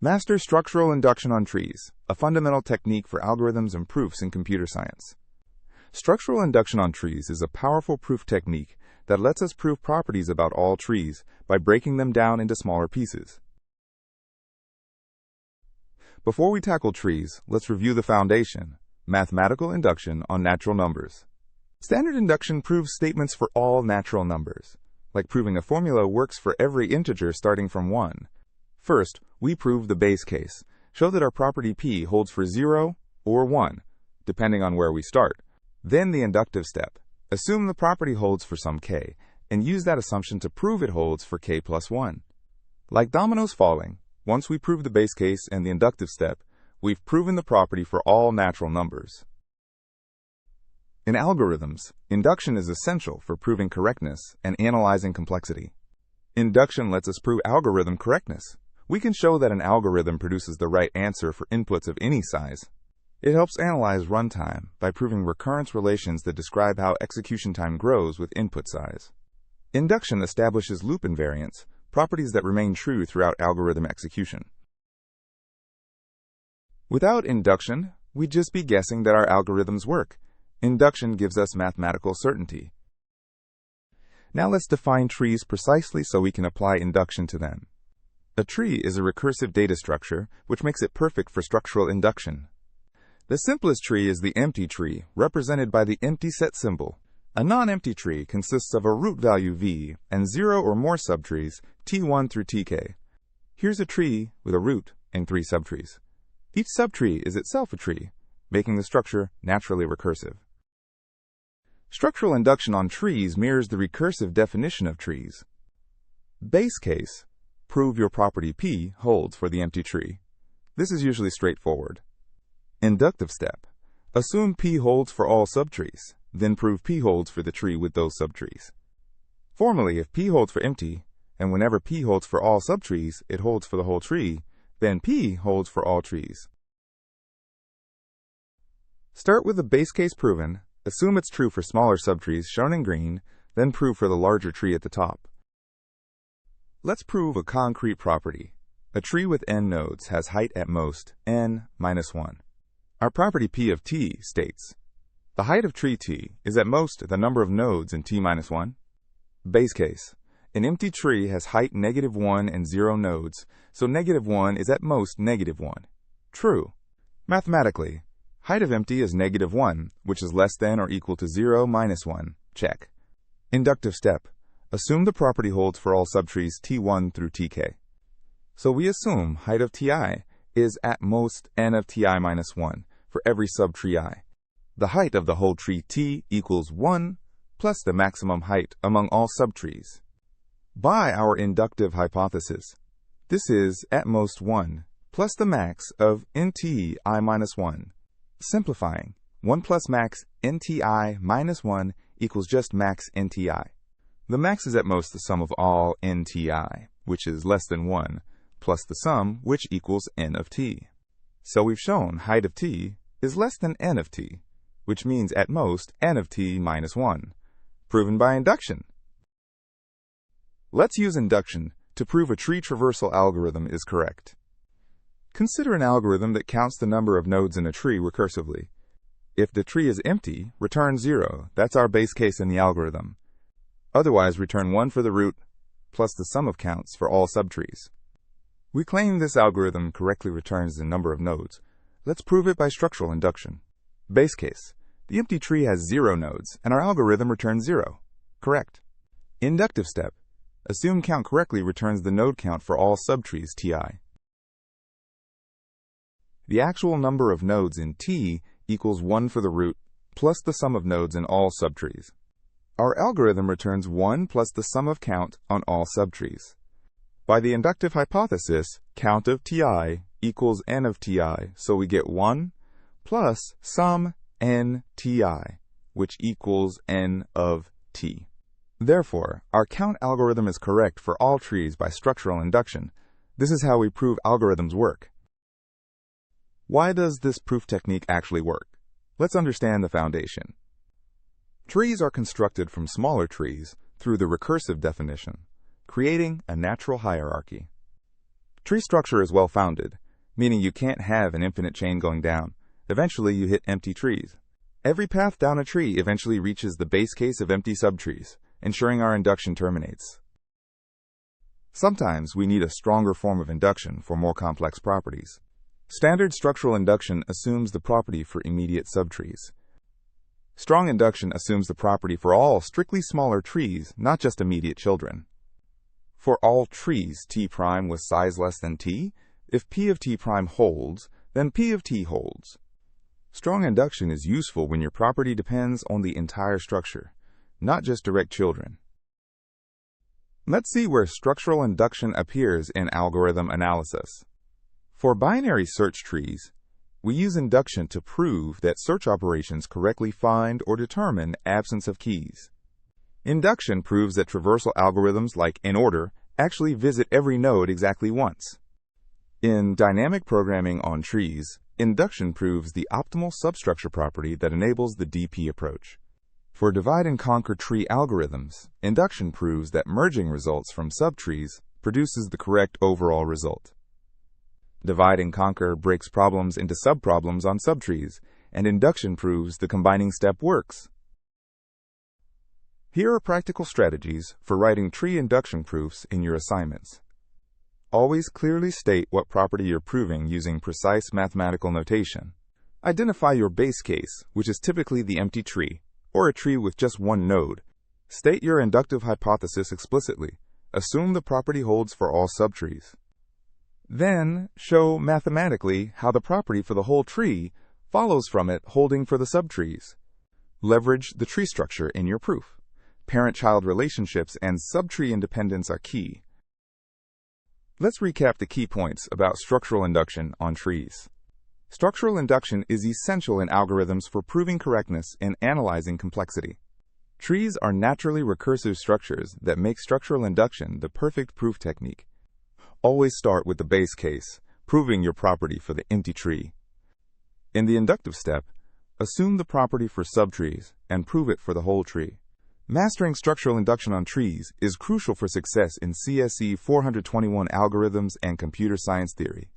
Master structural induction on trees, a fundamental technique for algorithms and proofs in computer science. Structural induction on trees is a powerful proof technique that lets us prove properties about all trees by breaking them down into smaller pieces. Before we tackle trees, let's review the foundation: mathematical induction on natural numbers. Standard induction proves statements for all natural numbers, like proving a formula works for every integer starting from 1. First, we prove the base case, show that our property P holds for 0 or 1, depending on where we start. Then the inductive step: assume the property holds for some k, and use that assumption to prove it holds for k plus 1. Like dominoes falling, once we prove the base case and the inductive step, we've proven the property for all natural numbers. In algorithms, induction is essential for proving correctness and analyzing complexity. Induction lets us prove algorithm correctness. We can show that an algorithm produces the right answer for inputs of any size. It helps analyze runtime by proving recurrence relations that describe how execution time grows with input size. Induction establishes loop invariance, properties that remain true throughout algorithm execution. Without induction, we'd just be guessing that our algorithms work. Induction gives us mathematical certainty. Now let's define trees precisely so we can apply induction to them. A tree is a recursive data structure, which makes it perfect for structural induction. The simplest tree is the empty tree, represented by the empty set symbol. A non-empty tree consists of a root value v and 0 or more subtrees t1 through tk. Here's a tree with a root and 3 subtrees. Each subtree is itself a tree, making the structure naturally recursive. Structural induction on trees mirrors the recursive definition of trees. Base case: prove your property P holds for the empty tree. This is usually straightforward. Inductive step: assume P holds for all subtrees, then prove P holds for the tree with those subtrees. Formally, if P holds for empty, and whenever P holds for all subtrees, it holds for the whole tree, then P holds for all trees. Start with the base case proven, assume it's true for smaller subtrees shown in green, then prove for the larger tree at the top. Let's prove a concrete property. A tree with n nodes has height at most n minus 1. Our property P of t states: the height of tree T is at most the number of nodes in t minus 1. Base case: an empty tree has height -1 and 0 nodes, so -1 is at most -1. True. Mathematically, height of empty is -1, which is less than or equal to 0 minus 1. Check. Inductive step: assume the property holds for all subtrees t1 through tk. So we assume height of ti is at most n of ti minus 1 for every subtree I. The height of the whole tree T equals 1 plus the maximum height among all subtrees. By our inductive hypothesis, this is at most 1 plus the max of nti minus 1. Simplifying, 1 plus max nti minus 1 equals just max nti. The max is at most the sum of all nti, which is less than 1, plus the sum, which equals n of t. So we've shown height of t is less than n of t, which means at most n of t minus 1, proven by induction. Let's use induction to prove a tree traversal algorithm is correct. Consider an algorithm that counts the number of nodes in a tree recursively. If the tree is empty, return 0. That's our base case in the algorithm. Otherwise, return 1 for the root, plus the sum of counts for all subtrees. We claim this algorithm correctly returns the number of nodes. Let's prove it by structural induction. Base case: the empty tree has 0 nodes, and our algorithm returns 0. Correct. Inductive step: assume count correctly returns the node count for all subtrees ti. The actual number of nodes in T equals 1 for the root, plus the sum of nodes in all subtrees. Our algorithm returns 1 plus the sum of count on all subtrees. By the inductive hypothesis, count of ti equals n of ti, so we get 1 plus sum n ti, which equals n of t. Therefore, our count algorithm is correct for all trees by structural induction. This is how we prove algorithms work. Why does this proof technique actually work? Let's understand the foundation. Trees are constructed from smaller trees through the recursive definition, creating a natural hierarchy. Tree structure is well-founded, meaning you can't have an infinite chain going down. Eventually, you hit empty trees. Every path down a tree eventually reaches the base case of empty subtrees, ensuring our induction terminates. Sometimes we need a stronger form of induction for more complex properties. Standard structural induction assumes the property for immediate subtrees. Strong induction assumes the property for all strictly smaller trees, not just immediate children. For all trees T prime with size less than T, if P of T prime holds, then P of T holds. Strong induction is useful when your property depends on the entire structure, not just direct children. Let's see where structural induction appears in algorithm analysis. For binary search trees, we use induction to prove that search operations correctly find or determine absence of keys. Induction proves that traversal algorithms like in-order actually visit every node exactly once. In dynamic programming on trees, induction proves the optimal substructure property that enables the DP approach. For divide-and-conquer tree algorithms, induction proves that merging results from subtrees produces the correct overall result. Divide-and-conquer breaks problems into subproblems on subtrees, and induction proves the combining step works. Here are practical strategies for writing tree induction proofs in your assignments. Always clearly state what property you're proving using precise mathematical notation. Identify your base case, which is typically the empty tree, or a tree with just one node. State your inductive hypothesis explicitly. Assume the property holds for all subtrees. Then, show mathematically how the property for the whole tree follows from it holding for the subtrees. Leverage the tree structure in your proof. Parent-child relationships and subtree independence are key. Let's recap the key points about structural induction on trees. Structural induction is essential in algorithms for proving correctness and analyzing complexity. Trees are naturally recursive structures that make structural induction the perfect proof technique. Always start with the base case, proving your property for the empty tree. In the inductive step, assume the property for subtrees and prove it for the whole tree. Mastering structural induction on trees is crucial for success in CSE421 algorithms and computer science theory.